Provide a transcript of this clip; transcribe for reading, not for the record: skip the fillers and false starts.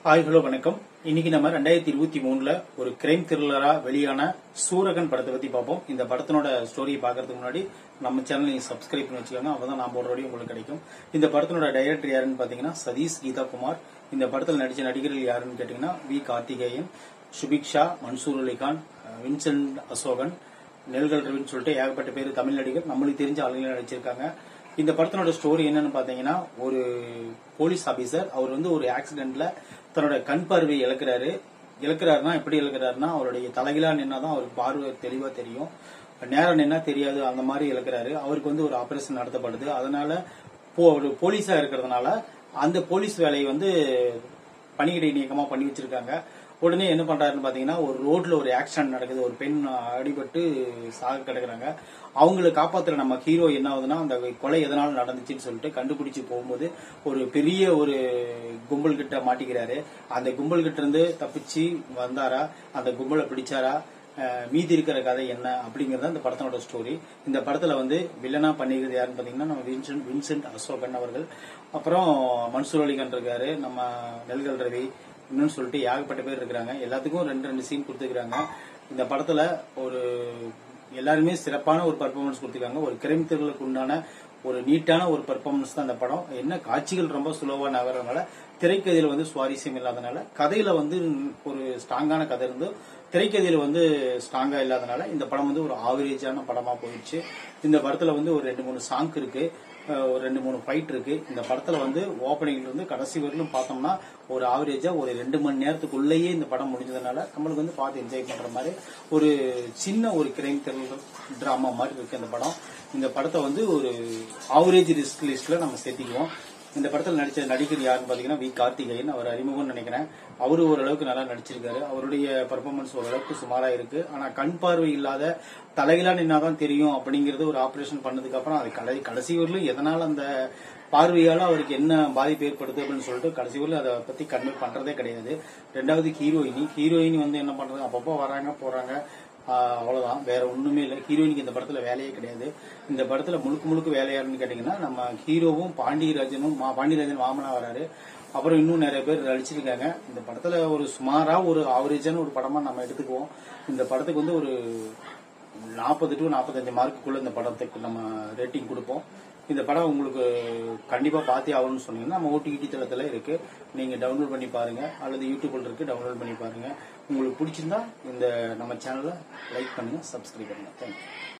Hi hello வணக்கம். இன்னைக்கு நம்ம 2023ல ஒரு கிரைம் த்ரில்லரா வெளியான சூரகன் படத்தை பத்தி பார்ப்போம். இந்த படத்தினோட ஸ்டோரியை பார்க்கறதுக்கு முன்னாடி நம்ம சேனல் நீங்க சப்ஸ்கிரைப் பண்ணி வச்சுக்கோங்க. அப்பதான் நான் போடுற வீடியோ உங்களுக்கு கிடைக்கும். இந்த படத்தினோட டைரக்டர் யாருன்னு பாத்தீங்கன்னா சதீஷ் கீதா குமார். இந்த படத்தில் நடிச்ச நடிகர்கள் யாருன்னு கேட்டீங்கன்னா வி கார்த்திகேயன், சுபிக்ஷா, மன்சூர் அலிகான், வின்சென்ட் அசோகன், நெல்கல் ரவின்னு சொல்லிட்டு ஏகப்பட்ட பேர் தமிழ் நடிகர் நம்மளுக்கு தெரிஞ்ச ஆளுங்க நடிச்சிருக்காங்க. இந்த படத்தினோட ஸ்டோரி என்னன்னு பாத்தீங்கன்னா, ஒரு போலீஸ் ஆபீசர் அவர் வந்து ஒரு ஆக்சிடென்ட்ல தன்னோட கண் பார்வை இழக்கிறாருன்னா எப்படி இழக்கிறாருன்னா, அவருடைய தலைகீழா நின்னாதான் அவருக்கு பார்வை தெளிவா தெரியும், நேரம் நின்னா தெரியாது, அந்த மாதிரி இழக்கிறாரு. அவருக்கு வந்து ஒரு ஆபரேஷன் நடத்தப்படுது. அதனால ஒரு போலீஸா இருக்கிறதுனால அந்த போலீஸ் வேலையை வந்து பணியிடை நீக்கமா பண்ணி வச்சிருக்காங்க. உடனே என்ன பண்றாருன்னு பாத்தீங்கன்னா, ஒரு ரோட்ல ஒரு ஆக்சிடென்ட் நடக்குது. ஒரு பெண் அடிபட்டு சாக கிடக்குறாங்க. அவங்களை காப்பாத்துற நம்ம ஹீரோ என்ன ஆகுதுன்னா, அந்த கொலை எதனால நடந்துச்சுன்னு சொல்லிட்டு கண்டுபிடிச்சு போகும்போது ஒரு பெரிய ஒரு கும்பல் கிட்ட மாட்டிக்கிறாரு. அந்த கும்பல் கிட்ட இருந்து தப்பிச்சு வந்தாரா, அந்த கும்பலை பிடிச்சாரா, மீதி இருக்கிற கதை என்ன அப்படிங்கறது இந்த படத்தோட ஸ்டோரி. இந்த படத்துல வந்து வில்லனா பண்ணிக்கிறது யாருன்னு பாத்தீங்கன்னா நம்ம வின்சென்ட் அசோகன் அவர்கள், அப்புறம் மன்சூர் அலிகான் இருக்காரு, நம்ம நெல்கல் ரவி, இன்னும் சொல்லிட்டு ஏகப்பட்ட பேர் இருக்கிறாங்க. எல்லாத்துக்கும் ரெண்டு சீன் கொடுத்துருக்காங்க. இந்த படத்துல ஒரு எல்லாருமே சிறப்பான ஒரு பர்ஃபார்மன்ஸ் கொடுத்துருக்காங்க. ஒரு கிரைம் த்ரில்லருக்கு உண்டான ஒரு நீட்டான ஒரு பர்ஃபார்மன்ஸ் தான் இந்த படம். என்ன காட்சிகள் ரொம்ப சுலோவா நகர்றதுனால, திரைக்கதையில வந்து சுவாரஸ்யம் இல்லாதனால, கதையில வந்து ஒரு ஸ்ட்ராங்கான கதை இருந்து திரைக்கதையில வந்து ஸ்ட்ராங்கா இல்லாதனால இந்த படம் வந்து ஒரு ஆவரேஜான படமா போயிடுச்சு. இந்த படத்துல வந்து ஒரு 2-3 சாங் இருக்கு, ஒரு 2-3 ஃபைட் இருக்கு. இந்த படத்துல வந்து ஓப்பனிங்ல இருந்து கடைசி வரையிலும் பார்த்தோம்னா ஒரு ஆவரேஜா ஒரு 2 மணி நேரத்துக்குள்ளேயே இந்த படம் முடிஞ்சதுனால நம்மளுக்கு வந்து பார்த்து என்ஜாய் பண்ற மாதிரி ஒரு சின்ன ஒரு கிரைம் த்ரில்லர் டிராமா மாதிரி இருக்கு இந்த படம். இந்த படத்தை வந்து ஒரு ஆவரேஜ் ரிஸ்க் லிஸ்ட்ல நம்ம சேர்த்திக்குவோம். இந்த படத்தில் நடிச்ச நடிகர் யாருன்னு பாத்தீங்கன்னா வி கார்த்திகேயன். அவர் அறிமுகம் நினைக்கிறேன். அவரு ஓரளவுக்கு நல்லா நடிச்சிருக்காரு. அவருடைய பெர்ஃபார்மன்ஸ் ஓரளவுக்கு சுமாரா இருக்கு. ஆனா கண் பார்வை இல்லாத தலைகளா நின்னாதான் தெரியும் அப்படிங்கறது ஒரு ஆபரேஷன் பண்ணதுக்கு அப்புறம் அது கடைசி வரலும் எதனால அந்த பார்வையால அவருக்கு என்ன பாதிப்பு ஏற்படுது அப்படின்னு சொல்லிட்டு கடைசி வரலும் அதை பத்தி கன்வே பண்றதே கிடையாது. ரெண்டாவது ஹீரோயினி வந்து என்ன பண்றது, அப்பப்போ வராங்க போறாங்க, அவ்வளவுதான், வேற ஒண்ணுமே இல்லை. ஹீரோயினுக்கு இந்த படத்துல வேலையே கிடையாது. இந்த படத்துல முழுக்க வேலையாருன்னு கேட்டீங்கன்னா நம்ம ஹீரோவும் பாண்டியராஜன் மாமனா வராரு. அப்புறம் இன்னும் நிறைய பேர் நடிச்சிருக்காங்க. இந்த படத்துல ஒரு சுமாரா ஒரு ஆவரேஜான ஒரு படமா நம்ம எடுத்துக்குவோம். இந்த படத்துக்கு வந்து ஒரு 40 to 45 மார்க்குள்ள இந்த படத்துக்கு நம்ம ரேட்டிங் கொடுப்போம். இந்த படம் உங்களுக்கு கண்டிப்பா பார்த்தே ஆகணும்னு சொன்னீங்கன்னா நம்ம OTT தளத்துல இருக்கு, நீங்க டவுன்லோட் பண்ணி பாருங்க, அல்லது யூடியூப்ல இருக்கு, டவுன்லோட் பண்ணி பாருங்க. உங்களுக்கு பிடிச்சிருந்தா இந்த நம்ம சேனலை லைக் பண்ணுங்க, சப்ஸ்கிரைப் பண்ணுங்க. தேங்க்யூ.